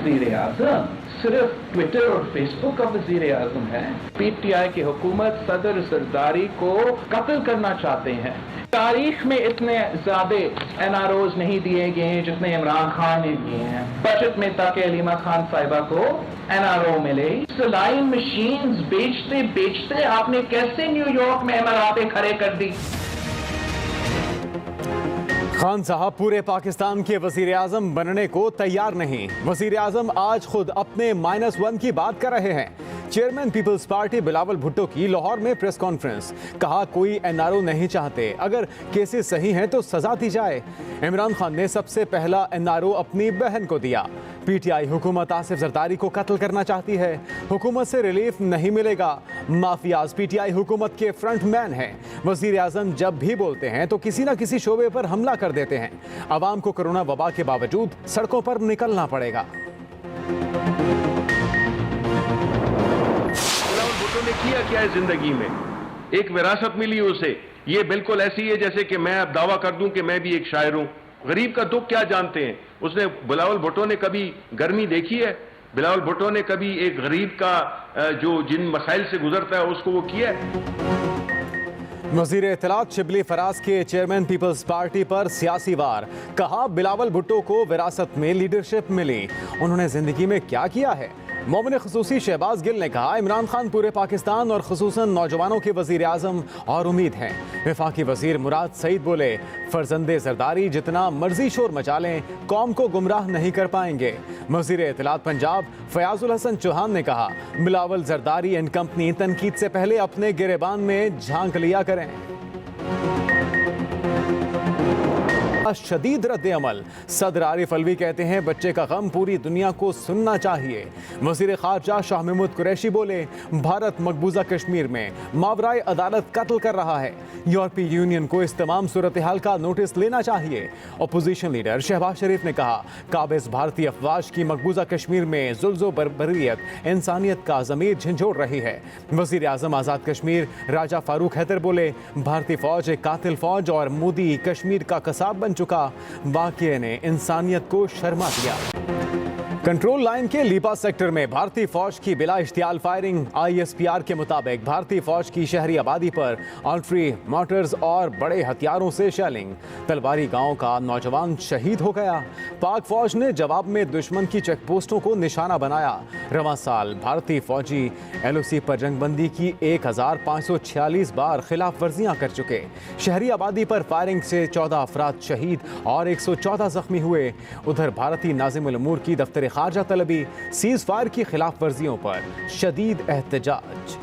वज़ीर आज़म सिर्फ ट्विटर और फेसबुक का वज़ीर आज़म है। PTI की हुकूमत सदर जरदारी को कत्ल करना चाहते हैं। तारीख में इतने ज्यादा NROs नहीं दिए गए हैं जितने इमरान खान ने दिए हैं। बजट में ताकि अलीमा खान साहिबा को NRO मिले। सलाइन मशीन्स बेचते बेचते आपने कैसे न्यूयॉर्क में इमारतें खड़े कर दी। खान साहब पूरे पाकिस्तान के वजीर आजम बनने को तैयार नहीं। वजीर आजम आज खुद अपने -1 की बात कर रहे हैं। चेयरमैन पीपल्स पार्टी बिलावल भुट्टो की लाहौर में प्रेस कॉन्फ्रेंस, कहा कोई NRO नहीं चाहते, अगर केसेस सही हैं तो सजा दी जाए। इमरान खान ने सबसे पहला NRO अपनी बहन को दिया। PTI हुकूमत आसिफ जरदारी को कत्ल करना चाहती है। हुकूमत से रिलीफ नहीं मिलेगा। माफियाज PTI हुकूमत के फ्रंट मैन हैं। वजीर आजम जब भी बोलते हैं तो किसी न किसी शोबे पर हमला कर देते हैं। अवाम को कोरोना वबा के बावजूद सड़कों पर निकलना पड़ेगा। ने किया क्या है जिंदगी में, एक विरासत मिली उसे। ये बिल्कुल ऐसी है जैसे कि मैं अब दावा कर दूं कि मैं भी एक शायर हूं। गरीब का दुख क्या जानते हैं उसने। बिलावल भुट्टो ने कभी गर्मी देखी है? बिलावल भुट्टो ने कभी एक गरीब का जो जिन मसाइल से गुजरता है उसको वो किया है? वज़ीर इत्तलात शिबली फराज के चेयरमैन पीपल्स पार्टी पर सियासी वार, कहा बिलावल भुट्टो को विरासत में लीडरशिप मिली, उन्होंने जिंदगी में क्या किया है। मोमिन खुसूसी शहबाज गिल ने कहा इमरान खान पूरे पाकिस्तान और खुसूसन नौजवानों के वजीर आजम और उम्मीद हैं। वफाकी वजीर मुराद सईद बोले फरजंदे जरदारी जितना मर्जी शोर मचा लें कौम को गुमराह नहीं कर पाएंगे। वजीर इत्तलात पंजाब फयाजुल हसन चौहान ने कहा बिलावल जरदारी एंड कंपनी तनकीद से पहले अपने गिरेबान में झांक लिया करें। शदीद रद्द अमल, सदर आरिफ अलवी कहते हैं बच्चे का गम पूरी दुनिया को सुनना चाहिए। वज़ीर ख़ारजा शाह महमूद कुरैशी बोले भारत मकबूजा कश्मीर में मावराए अदालत कत्ल कर रहा है। यूरोपीय यूनियन को इस तमाम सूरत हाल का नोटिस लेना चाहिए। अपोजिशन लीडर शहबाज शरीफ ने कहा काबिज भारतीय अफवाज की मकबूजा कश्मीर में जुल्म बर्बरियत इंसानियत का ज़मीर झंझोड़ रही है। वज़ीर आज़म आज़ाद कश्मीर राजा फारूक हैदर बोले भारतीय फौज एक कातिल फौज और मोदी कश्मीर का कसाब बन चुका, वाक़ये ने इंसानियत को शर्मा दिया। कंट्रोल लाइन के लीपा सेक्टर में भारतीय फौज की बिला इश्तियाल फायरिंग। ISPR के मुताबिक भारतीय फौज की शहरी आबादी पर आर्टरी, मोटर्स और बड़े हथियारों से शेलिंग। तलवारी गांव का नौजवान शहीद हो गया। पाक फौज ने जवाब में दुश्मन की चेक पोस्टों को निशाना बनाया। रवां साल भारतीय फौजी LOC पर जंगबंदी की 1546 बार खिलाफ वर्जियां कर चुके। शहरी आबादी पर फायरिंग से 14 अफराद शहीद और 114 जख्मी हुए। उधर भारतीय नाज़िमुल उमूर की दफ्तर खारजा तलबी सीज फायर की खिलाफ वर्जियों पर शदीद एहतजाज।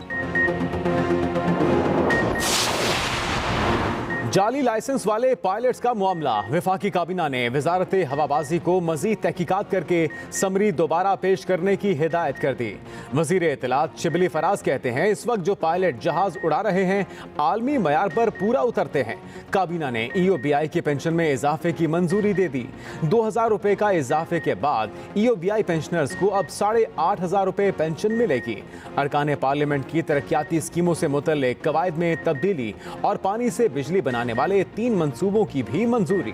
जाली लाइसेंस वाले पायलट्स का मामला, वफाकी काबीना ने वजारत हवाबाजी को मजीद तहकीकात करके समरी दोबारा पेश करने की हिदायत कर दी। वजीर इत्तलात शिबली फराज कहते हैं इस वक्त जो पायलट जहाज उड़ा रहे हैं आलमी मयार पर पूरा उतरते हैं। काबीना ने EOBI की पेंशन में इजाफे की मंजूरी दे दी। 2000 रुपए का इजाफे के बाद EOBI पेंशनर्स को अब 8500 रुपए पेंशन मिलेगी। अरकान पार्लियामेंट की तरक्याती स्कीमों से मुतल्लिक कवायद में तब्दीली और पानी से बिजली बनाने वाले 3 मंसूबों की भी मंजूरी।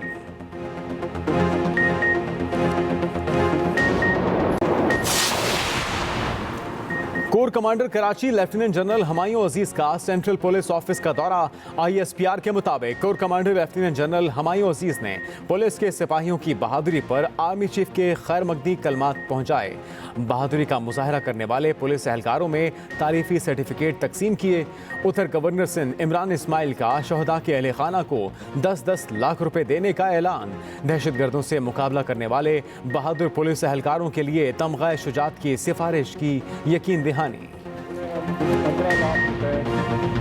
Core commander Karachi lieutenant general Humayun Aziz का सेंट्रल पुलिस ऑफिस का दौरा। ISPR के मुताबिक core commander lieutenant general Humayun Aziz ने पुलिस के सिपाहियों की बहादुरी पर आर्मी चीफ के खैर मकदी कलमात पहुंचाए। बहादुरी का मुजाहरा करने वाले पुलिस एहलकारों में तारीफी सर्टिफिकेट तकसीम किए। उधर गवर्नर सिंध इमरान इस्माइल का शहदा के अहले खाना को 10-10 लाख रुपए देने का ऐलान। दहशतगर्दों से मुकाबला करने वाले बहादुर पुलिस एहलकारों के लिए तमगा शुजात की सिफारिश की यकीन दहानी। 15 लाख रुपए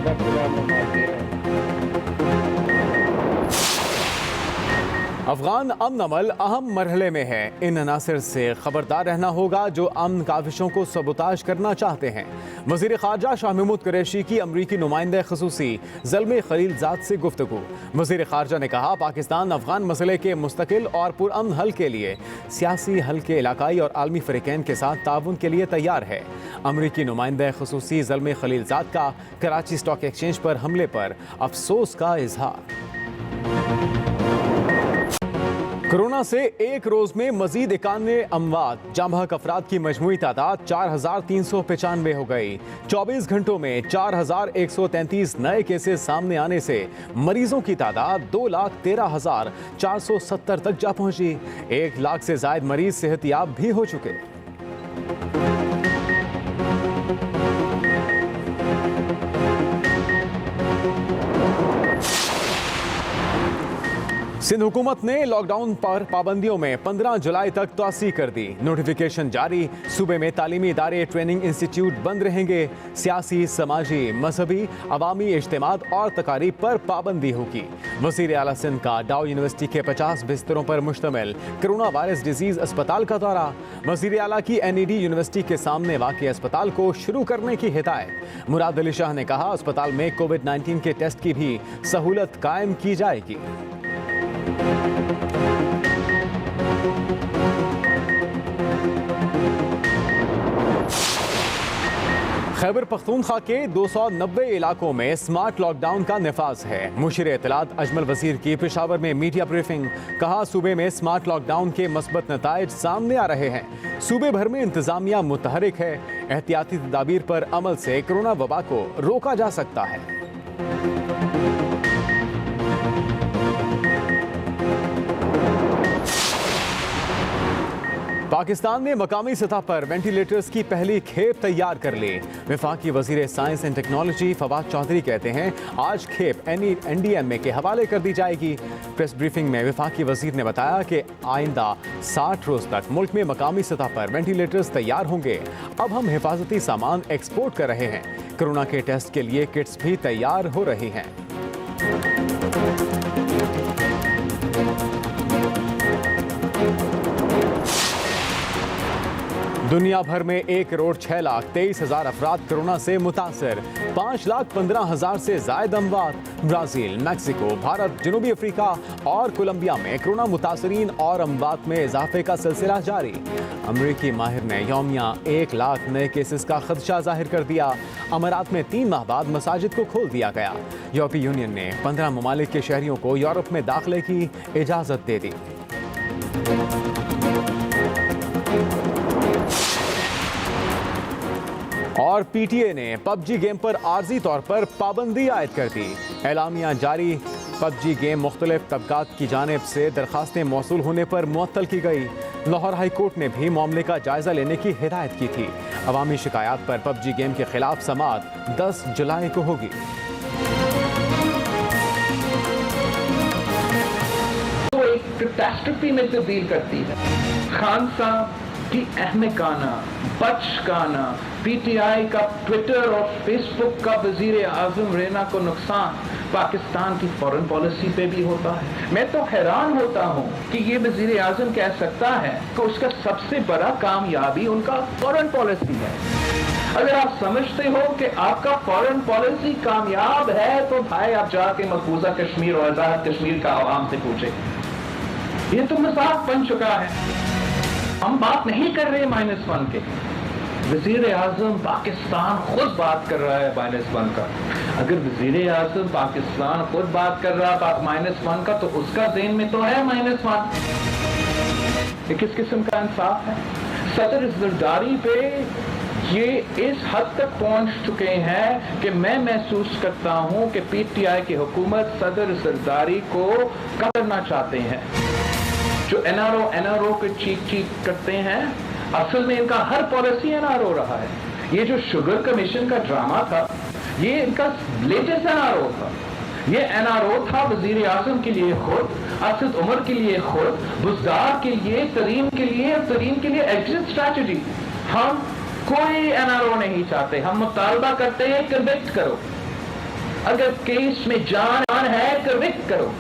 10 लाख अफगान अमन अमल अहम मरहले में है। इन अनासर से खबरदार रहना होगा जो अमन काविशों को सबोताज करना चाहते हैं। वज़ीर ख़ारजा शाह महमूद कुरैशी की अमरीकी नुमाइंदे ख़ुसूसी ज़ल्मे खलीलज़ाद से गुफ्तगू। वज़ीर ख़ारजा ने कहा पाकिस्तान अफगान मसले के मुस्तकिल और पुरअमन हल के लिए सियासी हल के इलाकाई और आलमी फ़रीक़ैन के साथ ताउन के लिए तैयार है। अमरीकी नुमाइंदे ख़ुसूसी ज़ल्मे खलीलज़ाद का कराची स्टॉक एक्सचेंज पर हमले पर अफसोस का इजहार। कोरोना से एक रोज में मजीद 91 अमवात, जांबहक अफराद की मजमूई तादाद 4,395 हो गई। 24 घंटों में 4,133 नए केसेस सामने आने से मरीजों की तादाद 2,13,470 तक जा पहुंची। 1 लाख से ज्यादा मरीज सेहतयाब भी हो चुके। सिंध हुकूमत ने लॉकडाउन पर पाबंदियों में 15 जुलाई तक तोसी कर दी। नोटिफिकेशन जारी। सूबे में तालीमी इदारे, ट्रेनिंग इंस्टीट्यूट बंद रहेंगे। सियासी, समाजी, मजहबी, अवामी इज्तिमात और तकारीब पर पाबंदी होगी। वज़ीर आला सिंध का डाउ यूनिवर्सिटी के 50 बिस्तरों पर मुश्तमिल कोरोना वायरस डिजीज अस्पताल का दौरा। वज़ीर आला की NED यूनिवर्सिटी के सामने वाक़ अस्पताल को शुरू करने की हिदायत। मुराद अली शाह ने कहा, अस्पताल में कोविड-19 के टेस्ट की भी सहूलत कायम की जाएगी। खैबर पख्तूनख्वा के 290 इलाकों में स्मार्ट लॉकडाउन का निफाज है। मुशीर इत्तलात अजमल वजीर की पेशावर में मीडिया ब्रीफिंग। कहा, सूबे में स्मार्ट लॉकडाउन के मस्बत नताइज सामने आ रहे हैं। सूबे भर में इंतजामिया मुतहरिक है। एहतियाती तदाबीर पर अमल से कोरोना वबा को रोका जा सकता है। पाकिस्तान ने मकामी सतह पर वेंटिलेटर्स की पहली खेप तैयार कर ली। वफाकी वजीर science and technology Fawad Chaudhry कहते हैं, आज खेप NDMA के हवाले कर दी जाएगी। प्रेस ब्रीफिंग में वफाकी वजीर ने बताया कि आइंदा 60 रोज तक मुल्क में मकामी सतह पर वेंटिलेटर्स तैयार होंगे। अब हम हिफाजती सामान एक्सपोर्ट कर रहे हैं। कोरोना के टेस्ट के लिए किट्स भी तैयार हो रही हैं। दुनिया भर में 1,06,23,000 अफराद कोरोना से मुतासर। 5,15,000 से जायद अमवात। ब्राजील, मैक्सिको, भारत, जनूबी अफ्रीका और कोलंबिया में कोरोना मुतासरीन और अमवात में इजाफे का सिलसिला जारी। अमरीकी माहिर ने यौमिया 1 लाख नए केसेस का खदशा जाहिर कर दिया। अमारात में 3 माह बाद मसाजिद को खोल दिया गया। यूरोपीय यूनियन ने 15 ममालिक के शहरियों को यूरोप में दाखिले की इजाजत दे दी। और PTA ने PUBG गेम पर आर्जी तौर पर पाबंदी आयद कर दी। एलामिया जारी। PUBG गेम मुख्तलिफ तबकात की जानिब से दरखास्तें मौसूल होने पर मुअत्तल की गई। लाहौर हाई कोर्ट ने भी मामले का जायजा लेने की हिदायत की थी। अवामी शिकायत पर PUBG गेम के खिलाफ समाअत 10 जुलाई को होगी। तो एक कैटास्ट्रोफी में तब्दील करती है। खान साहब की अहमकाना, बचकाना, PTI का ट्विटर और फेसबुक का वजीर आजम रहना को नुकसान पाकिस्तान की फॉरेन पॉलिसी पे भी होता है। मैं तो हैरान होता हूँ कि ये वजीर आजम कह सकता है कि उसका सबसे बड़ा कामयाबी उनका फॉरेन पॉलिसी है। अगर आप समझते हो कि आपका फॉरेन पॉलिसी कामयाब है तो भाई आप जाके मकबूजा कश्मीर और आजाद कश्मीर का आवाम से पूछे। ये तो मजाक बन चुका है। हम बात नहीं कर रहे -1 के। वजीर आजम पाकिस्तान खुद बात कर रहा है -1 का। अगर वजीर आजम पाकिस्तान खुद बात कर रहा है -1 का, तो उसका ज़हन में तो है -1। ये किस किस्म का इंसाफ है? सदर ज़रदारी पे ये इस हद तक पहुंच चुके हैं कि मैं महसूस करता हूं कि PTI की हुकूमत सदर ज़रदारी को करना चाहते हैं। जो NRO के चीख करते हैं, असल में इनका हर पॉलिसी NRO रहा है। ये जो शुगर कमीशन का ड्रामा था, ये इनका लेटेस्ट NRO था। ये NRO था वजीर आजम के लिए खुद, असद उमर के लिए खुद, बुज़दार के लिए, तरीन के लिए एग्जिट स्ट्रैटेजी। हम कोई NRO नहीं चाहते। हम मुतालबा करते हैं कन्विक्ट करो। अगर केस में जान है कन्विक्ट करो।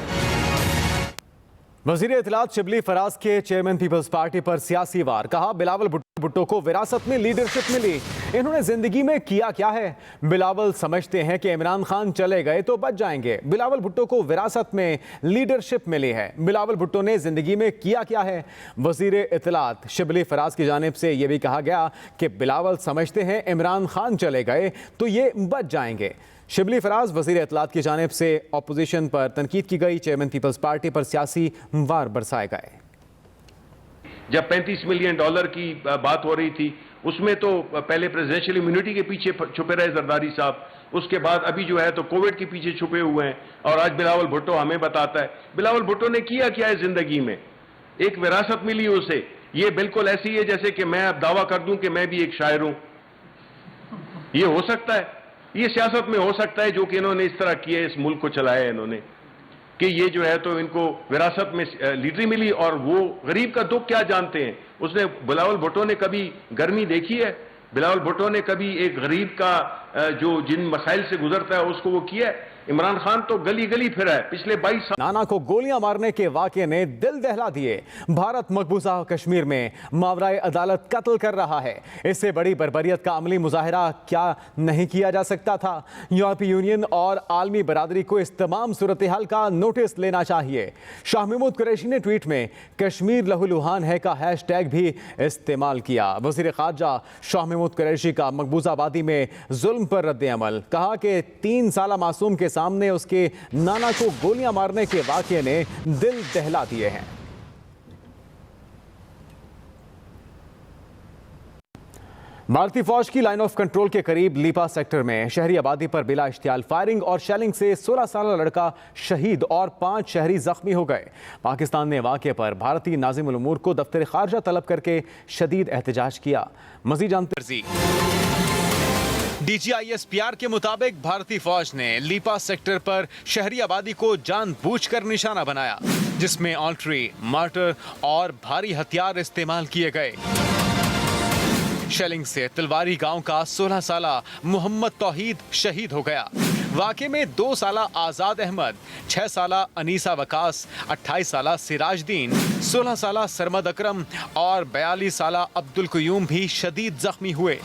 वज़ीर इत्तलात शिबली फराज के चेयरमैन पीपल्स पार्टी पर सियासी वार। कहा, बिलावल भुट्टो को विरासत में लीडरशिप मिली। इन्होंने जिंदगी में किया क्या है? बिलावल समझते हैं कि इमरान खान चले गए तो बच जाएंगे। बिलावल भुट्टो को विरासत में लीडरशिप मिली है। बिलावल भुट्टो ने जिंदगी में किया क्या है? वज़ीर इत्तलात शिबली फराज की जानिब से यह भी कहा गया कि बिलावल समझते हैं इमरान खान चले गए तो ये बच जाएंगे। शिबली फराज वज़ीर इत्तलात की जानिब से अपोजिशन पर तनकीद की गई। चेयरमैन पीपल्स पार्टी पर सियासी वार बरसाए गए। जब $35 मिलियन की बात हो रही थी, उसमें तो पहले प्रेसिडेंशियल इम्यूनिटी के पीछे छुपे रहे जरदारी साहब, उसके बाद अभी जो है तो कोविड के पीछे छुपे हुए हैं, और आज बिलावल भुट्टो हमें बताता है। बिलावल भुट्टो ने किया क्या है जिंदगी में? एक विरासत मिली उसे, ये बिल्कुल ऐसी है जैसे कि मैं अब दावा कर दूं कि मैं भी एक शायर हूं। ये हो सकता है, ये सियासत में हो सकता है जो कि इन्होंने इस तरह किया, इस मुल्क को चलाया इन्होंने, कि ये जो है तो इनको विरासत में लीडरी मिली, और वो गरीब का दुख क्या जानते हैं। उसने बिलावल भुट्टो ने कभी गर्मी देखी है? बिलावल भुट्टो ने कभी एक गरीब का जो जिन मसाइल से गुजरता है उसको वो किया है? इमरान खान तो गली गली फिरा है पिछले 22 साल। नाना को गोलियां मारने के वाकये ने दिल दहला दिए। भारत मकबूजा कश्मीर में मावराए अदालत कत्ल कर रहा है। इससे बड़ी बर्बरियत का अमली मुजाहिरा क्या नहीं किया जा सकता था? यूरोपीय यूनियन और आलमी बरादरी को इस तमाम सूरत हाल का नोटिस लेना चाहिए। शाह महमूद कुरैशी ने ट्वीट में कश्मीर लहूलुहान है का हैशटैग भी इस्तेमाल किया। वज़ीर ख़ारजा शाह महमूद कुरैशी का मकबूजा आबादी में जुल्म पर रद्द अमल। कहा कि 3 साला मासूम के सामने उसके नाना को गोलियां मारने के वाकये ने दिल दहला दिए हैं। भारतीय फौज की लाइन ऑफ कंट्रोल के करीब लीपा सेक्टर में शहरी आबादी पर बिला इश्तियाल फायरिंग और शेलिंग से 16 साल लड़का शहीद और 5 शहरी जख्मी हो गए। पाकिस्तान ने वाकये पर भारतीय नाज़िमुल उमूर को दफ्तर खारजा तलब करके शदीद एहतजाज किया। मज़ीद जानते DGISPR के मुताबिक भारतीय फौज ने लीपा सेक्टर पर शहरी आबादी को जानबूझकर निशाना बनाया, जिसमें आर्टिलरी, मार्टर और भारी हथियार इस्तेमाल किए गए। शेलिंग से तिलवारी गांव का 16 साला मोहम्मद तौहीद शहीद हो गया। वाकये में 2 साला आजाद अहमद, 6 साला अनीसा वकास, 28 साला सिराजदीन, 16 साला सरमद अकरम और 42 साला अब्दुल कयूम भी शदीद जख्मी हुए।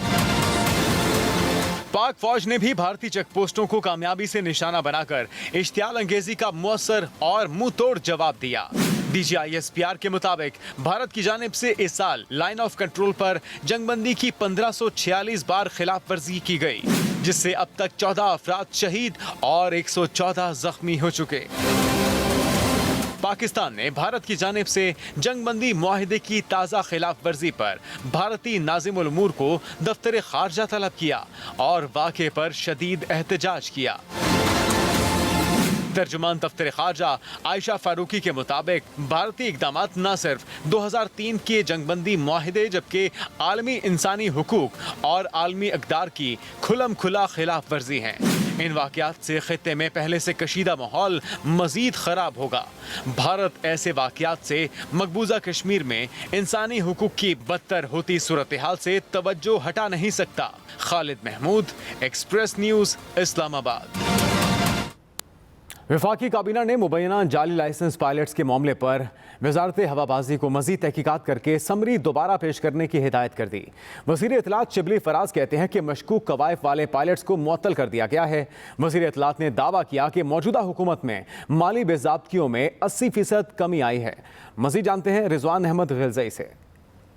पाक फौज ने भी भारतीय चेकपोस्टों को कामयाबी से निशाना बनाकर इश्तियाल अंगेजी का मुअस्सर और मुंह तोड़ जवाब दिया। DGISPR के मुताबिक भारत की जानिब से इस साल लाइन ऑफ कंट्रोल पर जंगबंदी की 1546 बार खिलाफ वर्जी की गई, जिससे अब तक 14 अफराद शहीद और 114 जख्मी हो चुके। पाकिस्तान ने भारत की जानिब से जंगबंदी मुआहिदे की ताज़ा खिलाफ वर्जी पर भारतीय नाज़िमुल उमूर को दफ्तर खारजा तलब किया और वाक़े पर शदीद एहतजाज किया। तर्जुमान दफ्तर खारजा आयशा फारूकी के मुताबिक भारतीय इक़दामात न सिर्फ 2003 के जंगबंदी मुआहिदे जबकि आलमी इंसानी हुकूक और आलमी अक़दार की खुलम खुला खिलाफ वर्जी हैं। इन वाक़यात से खित्ते में पहले से कशीदा माहौल मज़ीद ख़राब होगा। भारत ऐसे वाक़यात से मकबूजा कश्मीर में इंसानी हुकूक की बदतर होती सूरत हाल से तवज्जो हटा नहीं सकता। खालिद महमूद, एक्सप्रेस न्यूज़, इस्लामाबाद। वफाकी काबीना ने मुबैना जाली लाइसेंस पायलट्स के मामले पर वजारत हवाबाजी को मजीद तहकीकात करके समरी दोबारा पेश करने की हिदायत कर दी। वज़ीर इत्तलात शिबली फराज कहते हैं कि मशकूक कवायफ वाले पायलट्स को मुअत्तल कर दिया गया है। वज़ीर इत्तलात ने दावा किया कि मौजूदा हुकूमत में माली बेज़ाब्तियों में 80% कमी आई है। मजीद जानते हैं रिजवान अहमद ग़िलज़ई से।